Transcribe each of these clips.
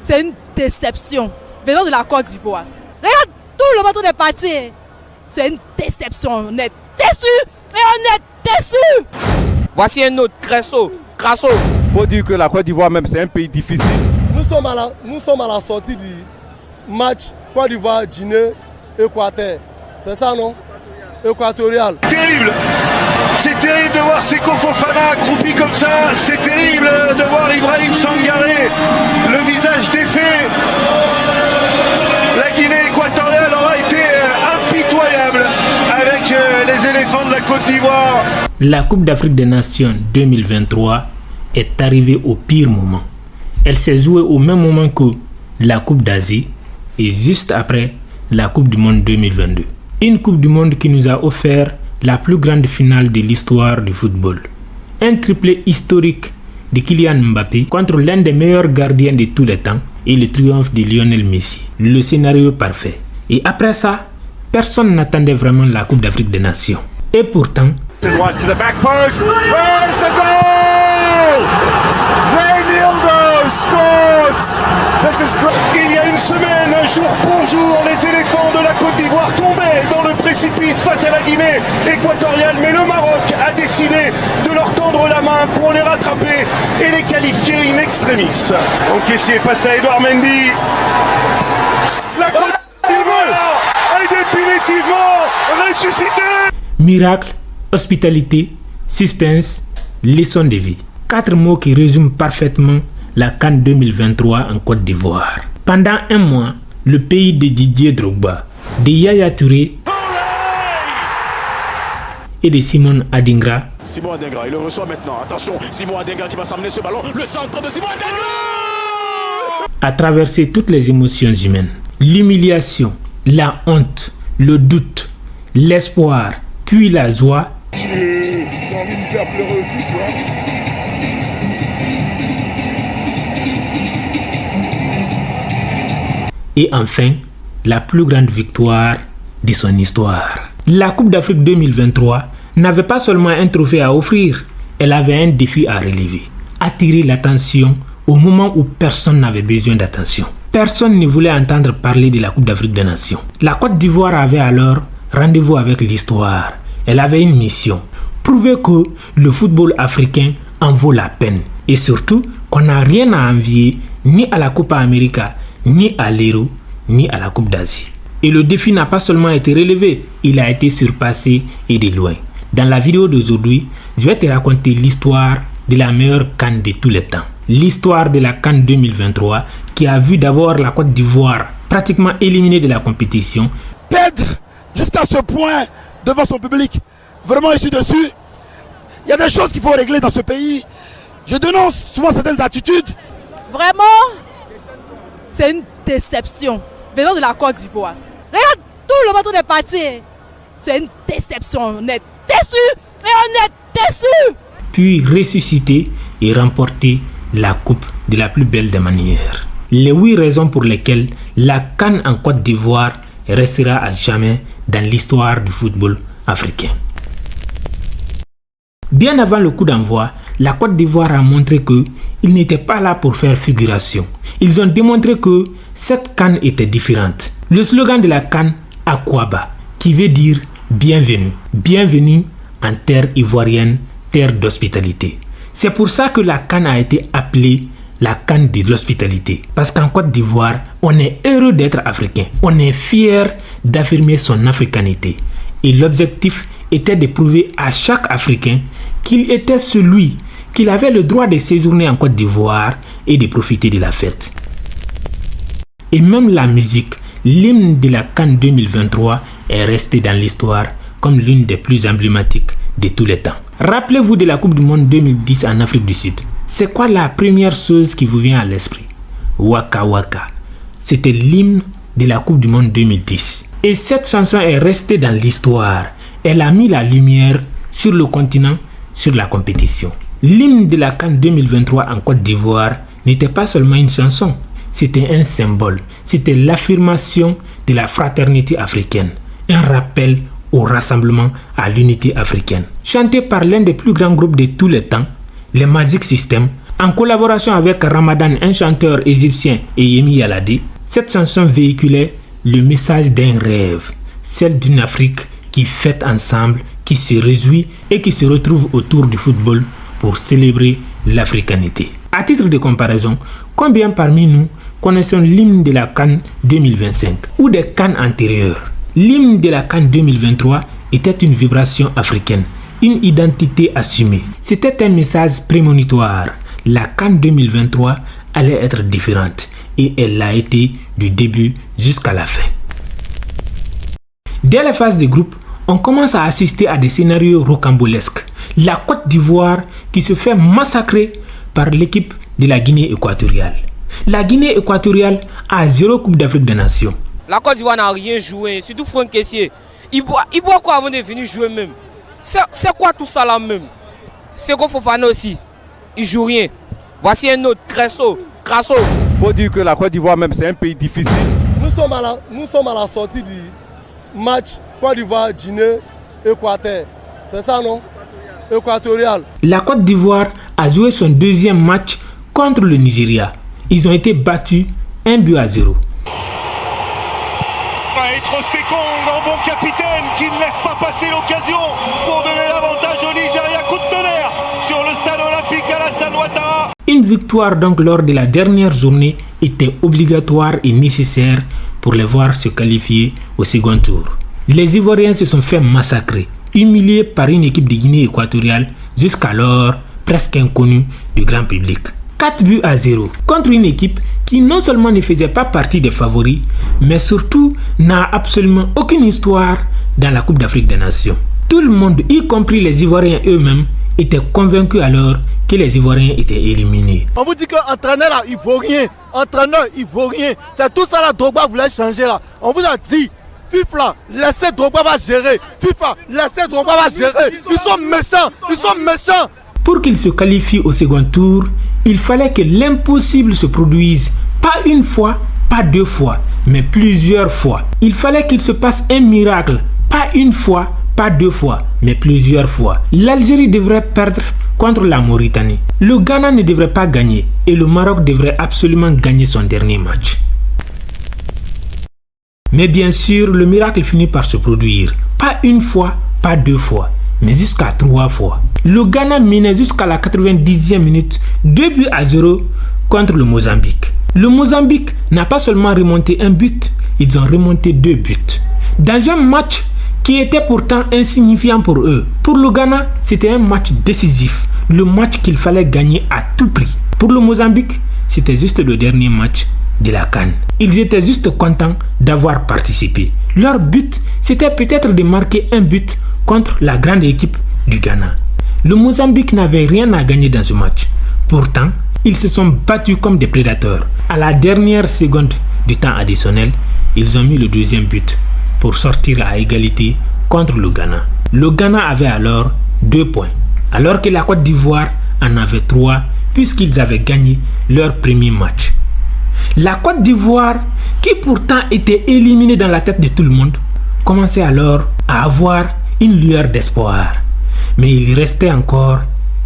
C'est une déception venant de la Côte d'Ivoire. Regarde, tout le monde est parti. C'est une déception. On est déçus et on est déçus. Voici un autre, Grasso. Faut dire que la Côte d'Ivoire même, c'est un pays difficile. Nous sommes à la sortie du match Côte d'Ivoire, Guinée, Équateur. C'est ça, non? Équatorial. Terrible. C'est terrible de voir Seko Fofana accroupi comme ça. C'est terrible de voir Ibrahim Sangaré, le visage défait. La Guinée équatoriale aura été impitoyable avec les éléphants de la Côte d'Ivoire. La Coupe d'Afrique des Nations 2023 est arrivée au pire moment. Elle s'est jouée au même moment que la Coupe d'Asie et juste après la Coupe du Monde 2022. Une Coupe du Monde qui nous a offert la plus grande finale de l'histoire du football. Un triplé historique de Kylian Mbappé contre l'un des meilleurs gardiens de tous les temps et le triomphe de Lionel Messi. Le scénario parfait. Et après ça, personne n'attendait vraiment la Coupe d'Afrique des Nations. Et pourtant, il y a une semaine, jour pour jour, les éléphants de la Côte d'Ivoire tombaient dans le précipice face à la Guinée équatoriale. Mais le Maroc a décidé de leur tendre la main pour les rattraper et les qualifier in extremis. Encaissé face à Edouard Mendy. La Côte d'Ivoire est définitivement ressuscitée. Miracle, hospitalité, suspense, leçon de vie. 4 mots qui résument parfaitement la CAN 2023 en Côte d'Ivoire. Pendant un mois, le pays de Didier Drogba, de Yaya Touré et de Simone Adingra. Simon Adingra, il le reçoit maintenant. Attention, Simon Adingra qui va s'amener ce ballon. Le centre de Simon Adingra A traversé toutes les émotions humaines. L'humiliation, la honte, le doute, l'espoir, puis la joie. J'ai envie de me faire pleurer aussi, tu vois. Et enfin, la plus grande victoire de son histoire. La Coupe d'Afrique 2023 n'avait pas seulement un trophée à offrir, elle avait un défi à relever. Attirer l'attention au moment où personne n'avait besoin d'attention. Personne ne voulait entendre parler de la Coupe d'Afrique des Nations. La Côte d'Ivoire avait alors rendez-vous avec l'histoire. Elle avait une mission. Prouver que le football africain en vaut la peine. Et surtout qu'on n'a rien à envier ni à la Copa América, ni à l'Euro, ni à la Coupe d'Asie. Et le défi n'a pas seulement été relevé, il a été surpassé et de loin. Dans la vidéo d'aujourd'hui, je vais te raconter l'histoire de la meilleure CAN de tous les temps. L'histoire de la CAN 2023 qui a vu d'abord la Côte d'Ivoire pratiquement éliminée de la compétition. Perdre jusqu'à ce point devant son public. Vraiment, je suis dessus. Il y a des choses qu'il faut régler dans ce pays. Je dénonce souvent certaines attitudes. Vraiment, c'est une déception venant de la Côte d'Ivoire. Regarde, tout le monde est parti. C'est une déception. On est déçus et on est déçus. Puis ressusciter et remporter la coupe de la plus belle des manières. Les 8 raisons pour lesquelles la CAN en Côte d'Ivoire restera à jamais dans l'histoire du football africain. Bien avant le coup d'envoi, la Côte d'Ivoire a montré qu'ils n'étaient pas là pour faire figuration. Ils ont démontré que cette CAN était différente. Le slogan de la CAN, Akwaba, qui veut dire bienvenue. Bienvenue en terre ivoirienne, terre d'hospitalité. C'est pour ça que la CAN a été appelée la CAN de l'hospitalité. Parce qu'en Côte d'Ivoire, on est heureux d'être africain. On est fier d'affirmer son africanité. Et l'objectif était de prouver à chaque Africain qu'il était celui qu'il avait le droit de séjourner en Côte d'Ivoire et de profiter de la fête. Et même la musique, l'hymne de la CAN 2023 est resté dans l'histoire comme l'une des plus emblématiques de tous les temps. Rappelez-vous de la Coupe du Monde 2010 en Afrique du Sud. C'est quoi la première chose qui vous vient à l'esprit? Waka Waka. C'était l'hymne de la Coupe du Monde 2010. Et cette chanson est restée dans l'histoire. Elle a mis la lumière sur le continent, sur la compétition. L'hymne de la CAN 2023 en Côte d'Ivoire n'était pas seulement une chanson, c'était un symbole, c'était l'affirmation de la fraternité africaine, un rappel au rassemblement, à l'unité africaine. Chanté par l'un des plus grands groupes de tous les temps, les Magic System, En collaboration avec Ramadan, un chanteur égyptien, et Yemi Alade, cette chanson véhiculait le message d'un rêve, celle d'une Afrique qui fête ensemble, qui se réjouit et qui se retrouve autour du football pour célébrer l'africanité. À titre de comparaison, combien parmi nous connaissons l'hymne de la CAN 2025 ou des CAN antérieures? L'hymne de la CAN 2023 était une vibration africaine, une identité assumée. C'était un message prémonitoire. La CAN 2023 allait être différente et elle l'a été du début jusqu'à la fin. Dès la phase de groupe, on commence à assister à des scénarios rocambolesques. La Côte d'Ivoire qui se fait massacrer par l'équipe de la Guinée équatoriale. La Guinée équatoriale a 0 Coupe d'Afrique des Nations. La Côte d'Ivoire n'a rien joué, surtout Franck Kessié. Il boit quoi avant de venir jouer même? C'est quoi tout ça là même? Seko Fofana aussi, il joue rien. Voici un autre, Grasso. Faut dire que la Côte d'Ivoire même c'est un pays difficile. Nous sommes à la sortie du match Côte d'Ivoire-Guinée Équateur. C'est ça non? Équatorial. La Côte d'Ivoire a joué son deuxième match contre le Nigeria. Ils ont été battus 1-0. Trostekong, un bon capitaine qui ne laisse pas passer l'occasion pour donner l'avantage au Nigeria. Coup de tonnerre sur le stade olympique Alassane Ouattara. Une victoire donc lors de la dernière journée était obligatoire et nécessaire pour les voir se qualifier au second tour. Les Ivoiriens se sont fait massacrer, humiliés par une équipe de Guinée équatoriale jusqu'alors presque inconnue du grand public. 4-0 contre une équipe qui non seulement ne faisait pas partie des favoris, mais surtout n'a absolument aucune histoire dans la Coupe d'Afrique des Nations. Tout le monde, y compris les Ivoiriens eux-mêmes, était convaincu alors que les Ivoiriens étaient éliminés. On vous dit que l'entraîneur là, il vaut rien. Entraîneur, il vaut rien. C'est tout ça là, Drogba voulait changer là. On vous a dit, FIFA, laissez Drogba va gérer. FIFA, laissez Drogba va gérer. Ils sont méchants. Pour qu'ils se qualifient au second tour, il fallait que l'impossible se produise, pas une fois, pas 2 fois, mais plusieurs fois. Il fallait qu'il se passe un miracle, pas une fois, pas 2 fois, mais plusieurs fois. L'Algérie devrait perdre contre la Mauritanie. Le Ghana ne devrait pas gagner et le Maroc devrait absolument gagner son dernier match. Mais bien sûr, le miracle finit par se produire, pas une fois, pas 2 fois, mais jusqu'à 3 fois. Le Ghana menait jusqu'à la 90e minute 2-0 contre le Mozambique. Le Mozambique n'a pas seulement remonté un but, ils ont remonté 2 buts. Dans un match qui était pourtant insignifiant pour eux. Pour le Ghana, c'était un match décisif, le match qu'il fallait gagner à tout prix. Pour le Mozambique, c'était juste le dernier match de la CAN. Ils étaient juste contents d'avoir participé. Leur but, c'était peut-être de marquer un but contre la grande équipe du Ghana. Le Mozambique n'avait rien à gagner dans ce match. Pourtant, ils se sont battus comme des prédateurs. À la dernière seconde du temps additionnel, ils ont mis le deuxième but pour sortir à égalité contre le Ghana. Le Ghana avait alors 2 points, alors que la Côte d'Ivoire en avait 3 puisqu'ils avaient gagné leur premier match. La Côte d'Ivoire, qui pourtant était éliminée dans la tête de tout le monde, commençait alors à avoir une lueur d'espoir. Mais il restait encore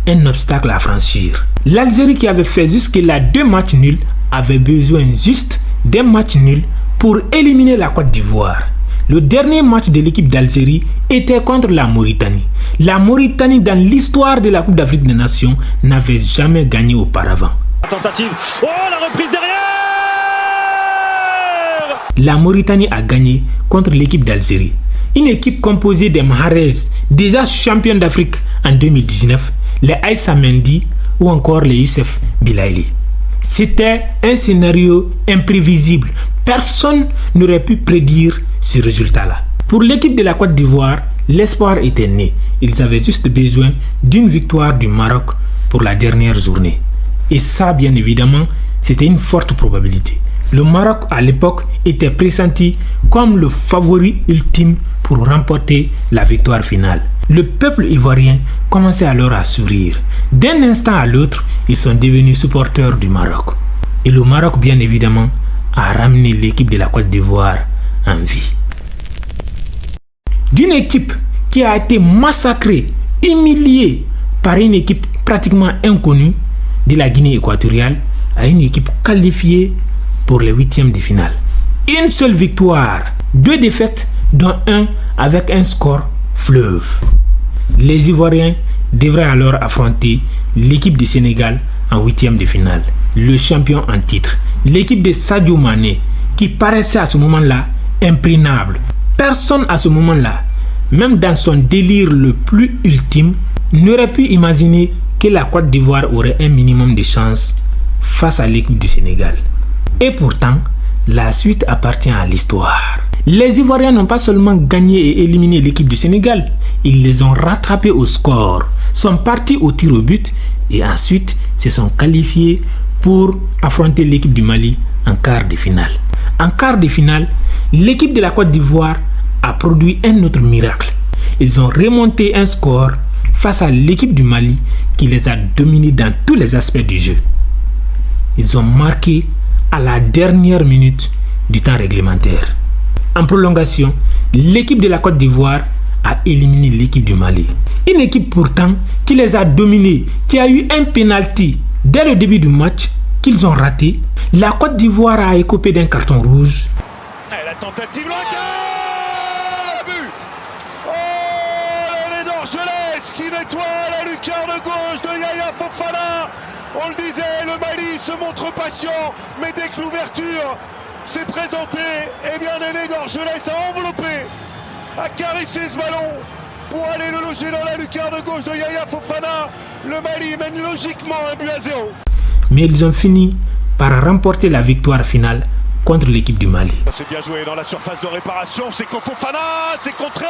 un obstacle à franchir. L'Algérie, qui avait fait jusque-là 2 matchs nuls, avait besoin juste d'un match nul pour éliminer la Côte d'Ivoire. Le dernier match de l'équipe d'Algérie était contre la Mauritanie. La Mauritanie, dans l'histoire de la Coupe d'Afrique des Nations, n'avait jamais gagné auparavant. Tentative. Oh, la reprise derrière! La Mauritanie a gagné contre l'équipe d'Algérie. Une équipe composée des Mahrez, déjà championnes d'Afrique en 2019, les Aïssa Mendy ou encore les Youssef Bilaili. C'était un scénario imprévisible. Personne n'aurait pu prédire ce résultat-là. Pour l'équipe de la Côte d'Ivoire, l'espoir était né. Ils avaient juste besoin d'une victoire du Maroc pour la dernière journée. Et ça, bien évidemment, c'était une forte probabilité. Le Maroc, à l'époque, était pressenti comme le favori ultime pour remporter la victoire finale. Le peuple ivoirien commençait alors à sourire. D'un instant à l'autre, ils sont devenus supporters du Maroc. Et le Maroc, bien évidemment, a ramené l'équipe de la Côte d'Ivoire en vie. D'une équipe qui a été massacrée, humiliée par une équipe pratiquement inconnue, de la Guinée équatoriale à une équipe qualifiée pour les huitièmes de finale. Une seule victoire, 2 défaites, dont un avec un score fleuve. Les Ivoiriens devraient alors affronter l'équipe du Sénégal en huitième de finale. Le champion en titre, l'équipe de Sadio Mané, qui paraissait à ce moment-là imprenable. Personne à ce moment-là, même dans son délire le plus ultime, n'aurait pu imaginer que la Côte d'Ivoire aurait un minimum de chance face à l'équipe du Sénégal. Et pourtant, la suite appartient à l'histoire. Les Ivoiriens n'ont pas seulement gagné et éliminé l'équipe du Sénégal, ils les ont rattrapés au score, sont partis au tir au but et ensuite se sont qualifiés pour affronter l'équipe du Mali en quart de finale. En quart de finale, l'équipe de la Côte d'Ivoire a produit un autre miracle. Ils ont remonté un score face à l'équipe du Mali qui les a dominés dans tous les aspects du jeu. Ils ont marqué à la dernière minute du temps réglementaire. En prolongation, l'équipe de la Côte d'Ivoire a éliminé l'équipe du Mali. Une équipe pourtant qui les a dominés, qui a eu un penalty dès le début du match qu'ils ont raté. La Côte d'Ivoire a écopé d'un carton rouge. Et la tentative, le but. Oh, les d'Orgelès qui nettoie la lucarne gauche de Yaya Fofana. On le disait, le Mali se montre patient, mais dès que l'ouverture s'est présentée, eh bien Néné d'Orgelès a enveloppé, a caressé ce ballon pour aller le loger dans la lucarne gauche de Yaya Fofana. Le Mali mène logiquement 1-0. Mais ils ont fini par remporter la victoire finale contre l'équipe du Mali. C'est bien joué dans la surface de réparation, c'est Fofana, c'est contré.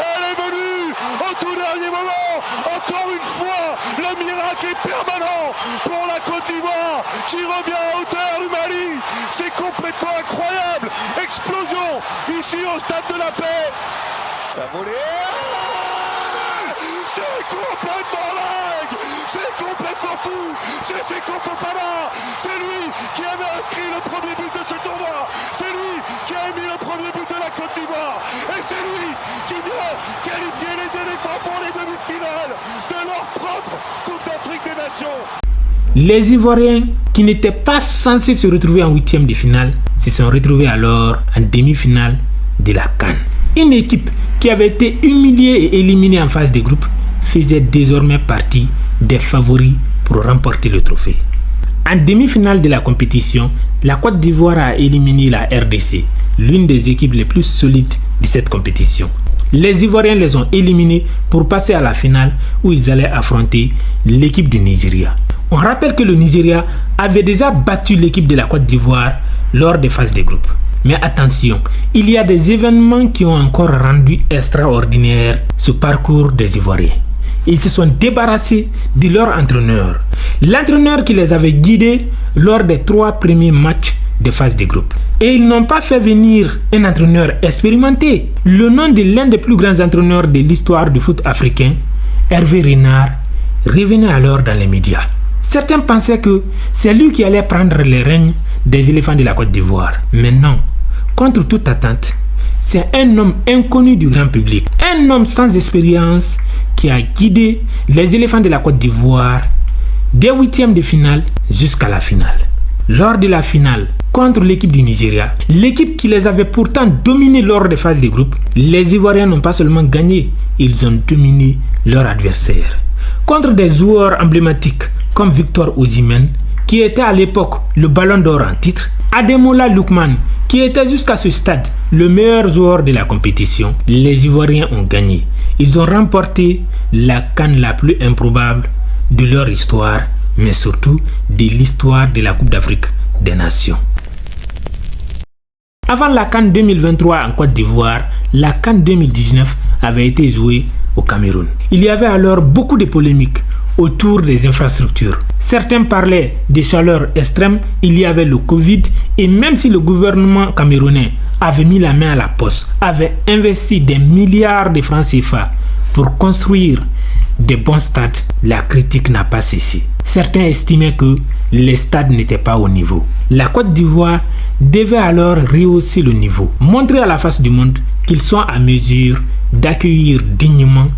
Elle est venue au tout dernier moment. Encore une fois, le miracle est permanent pour la Côte d'Ivoire qui revient à hauteur du Mali. C'est complètement incroyable. Explosion ici au stade de la Paix. La volée. C'est complètement dingue. C'est complètement fou. C'est Seko Fofana. C'est lui qui avait inscrit le premier but de ce tournoi. C'est lui qui a mis le premier but de la Côte d'Ivoire. Et c'est lui qui vient qualifier les éléphants pour les demi-finales de leur propre Coupe d'Afrique des Nations. Les Ivoiriens, qui n'étaient pas censés se retrouver en huitième de finale, se sont retrouvés alors en demi-finale de la CAN. Une équipe qui avait été humiliée et éliminée en phase de groupe faisait désormais partie des favoris pour remporter le trophée. En demi-finale de la compétition, la Côte d'Ivoire a éliminé la RDC, l'une des équipes les plus solides de cette compétition. Les Ivoiriens les ont éliminés pour passer à la finale où ils allaient affronter l'équipe du Nigeria. On rappelle que le Nigeria avait déjà battu l'équipe de la Côte d'Ivoire lors des phases de groupe. Mais attention, il y a des événements qui ont encore rendu extraordinaire ce parcours des Ivoiriens. Ils se sont débarrassés de leur entraîneur. L'entraîneur qui les avait guidés lors des 3 premiers matchs de phase de groupe. Et ils n'ont pas fait venir un entraîneur expérimenté. Le nom de l'un des plus grands entraîneurs de l'histoire du foot africain, Hervé Renard, revenait alors dans les médias. Certains pensaient que c'est lui qui allait prendre les règnes des éléphants de la Côte d'Ivoire. Mais non, contre toute attente, c'est un homme inconnu du grand public. Un homme sans expérience qui a guidé les éléphants de la Côte d'Ivoire des huitièmes de finale jusqu'à la finale. Lors de la finale contre l'équipe du Nigeria, l'équipe qui les avait pourtant dominés lors des phases de groupe, les Ivoiriens n'ont pas seulement gagné, ils ont dominé leur adversaire. Contre des joueurs emblématiques comme Victor Osimhen, qui était à l'époque le ballon d'or en titre, Ademola Lookman, qui était jusqu'à ce stade le meilleur joueur de la compétition, les Ivoiriens ont gagné. Ils ont remporté la CAN la plus improbable de leur histoire, mais surtout de l'histoire de la Coupe d'Afrique des Nations. Avant la CAN 2023 en Côte d'Ivoire, la CAN 2019 avait été jouée au Cameroun. Il y avait alors beaucoup de polémiques autour des infrastructures. Certains parlaient des chaleurs extrêmes, il y avait le Covid, et même si le gouvernement camerounais avait mis la main à la poche, avait investi des milliards de francs CFA pour construire des bons stades, la critique n'a pas cessé. Certains estimaient que les stades n'étaient pas au niveau. La Côte d'Ivoire devait alors rehausser le niveau, montrer à la face du monde qu'ils sont à mesure d'accueillir dignement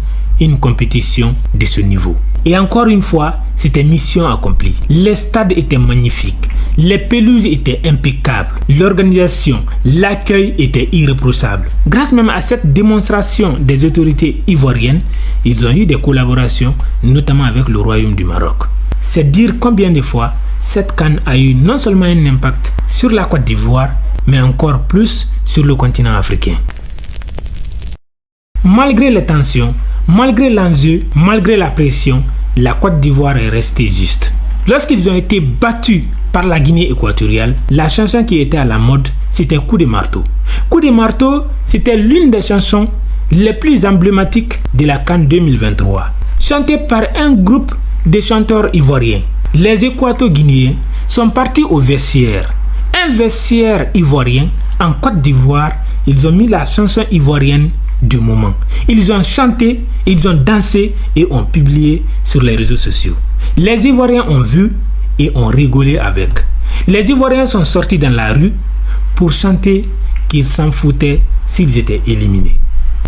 une compétition de ce niveau. Et encore une fois, c'était mission accomplie. Les stades étaient magnifiques, les pelouses étaient impeccables, l'organisation, l'accueil était irréprochable. Grâce même à cette démonstration des autorités ivoiriennes, ils ont eu des collaborations, notamment avec le Royaume du Maroc. C'est dire combien de fois cette CAN a eu non seulement un impact sur la Côte d'Ivoire, mais encore plus sur le continent africain. Malgré les tensions, malgré l'enjeu, malgré la pression, la Côte d'Ivoire est restée juste. Lorsqu'ils ont été battus par la Guinée équatoriale, la chanson qui était à la mode, c'était Coup de marteau. Coup de marteau, c'était l'une des chansons les plus emblématiques de la CAN 2023, chantée par un groupe de chanteurs ivoiriens. Les Équato-Guinéens sont partis au vestiaire. Un vestiaire ivoirien en Côte d'Ivoire, ils ont mis la chanson ivoirienne du moment. Ils ont chanté, ils ont dansé et ont publié sur les réseaux sociaux. Les Ivoiriens ont vu et ont rigolé avec. Les Ivoiriens sont sortis dans la rue pour chanter qu'ils s'en foutaient s'ils étaient éliminés.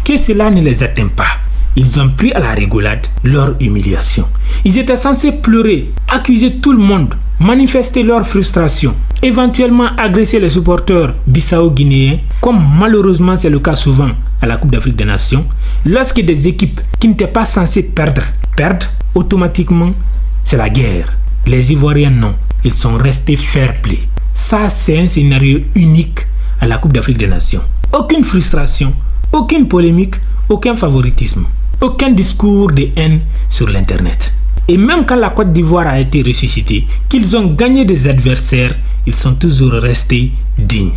Que cela ne les atteint pas. Ils ont pris à la rigolade leur humiliation. Ils étaient censés pleurer, accuser tout le monde, manifester leur frustration, éventuellement agresser les supporters bissau-guinéens, comme malheureusement c'est le cas souvent à la Coupe d'Afrique des Nations. Lorsque des équipes qui n'étaient pas censées perdent, automatiquement c'est la guerre. Les Ivoiriens non, ils sont restés fair-play. Ça c'est un scénario unique à la Coupe d'Afrique des Nations. Aucune frustration, aucune polémique, aucun favoritisme, aucun discours de haine sur l'internet. Et même quand la Côte d'Ivoire a été ressuscitée, qu'ils ont gagné des adversaires, ils sont toujours restés dignes.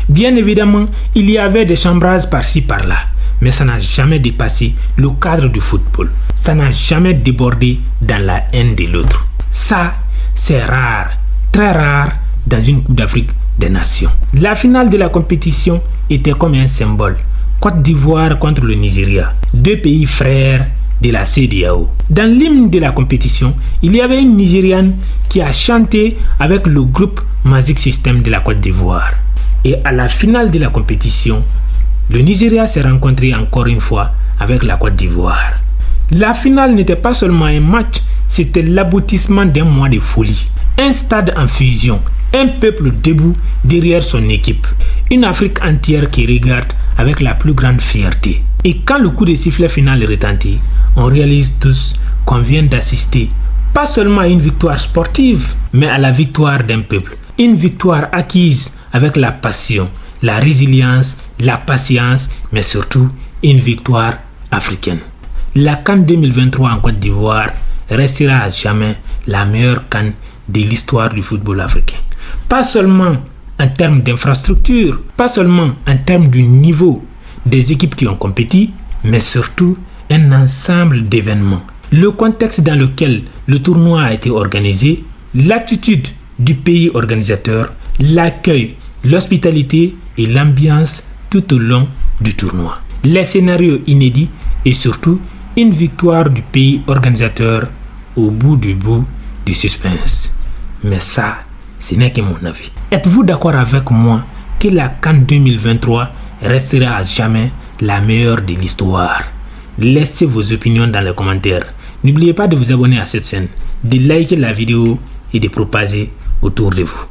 Bien évidemment, il y avait des chambrages par-ci par-là, mais ça n'a jamais dépassé le cadre du football. Ça n'a jamais débordé dans la haine de l'autre. Ça, c'est rare, très rare dans une Coupe d'Afrique des Nations. La finale de la compétition était comme un symbole. Côte d'Ivoire contre le Nigeria, deux pays frères de la CEDEAO. Dans l'hymne de la compétition, il y avait une Nigériane qui a chanté avec le groupe Magic System de la Côte d'Ivoire. Et à la finale de la compétition, le Nigeria s'est rencontré encore une fois avec la Côte d'Ivoire. La finale n'était pas seulement un match, c'était l'aboutissement d'un mois de folie. Un stade en fusion, un peuple debout derrière son équipe. Une Afrique entière qui regarde avec la plus grande fierté. Et quand le coup de sifflet final retentit, on réalise tous qu'on vient d'assister pas seulement à une victoire sportive, mais à la victoire d'un peuple. Une victoire acquise avec la passion, la résilience, la patience, mais surtout une victoire africaine. La CAN 2023 en Côte d'Ivoire restera à jamais la meilleure CAN de l'histoire du football africain. Pas seulement en termes d'infrastructure, pas seulement en termes du niveau des équipes qui ont compéti, mais surtout un ensemble d'événements. Le contexte dans lequel le tournoi a été organisé, l'attitude du pays organisateur, l'accueil, l'hospitalité et l'ambiance tout au long du tournoi. Les scénarios inédits et surtout une victoire du pays organisateur au bout du suspense. Mais ça, ce n'est que mon avis. Êtes-vous d'accord avec moi que la CAN 2023 restera à jamais la meilleure de l'histoire? Laissez vos opinions dans les commentaires. N'oubliez pas de vous abonner à cette chaîne, de liker la vidéo et de propager autour de vous.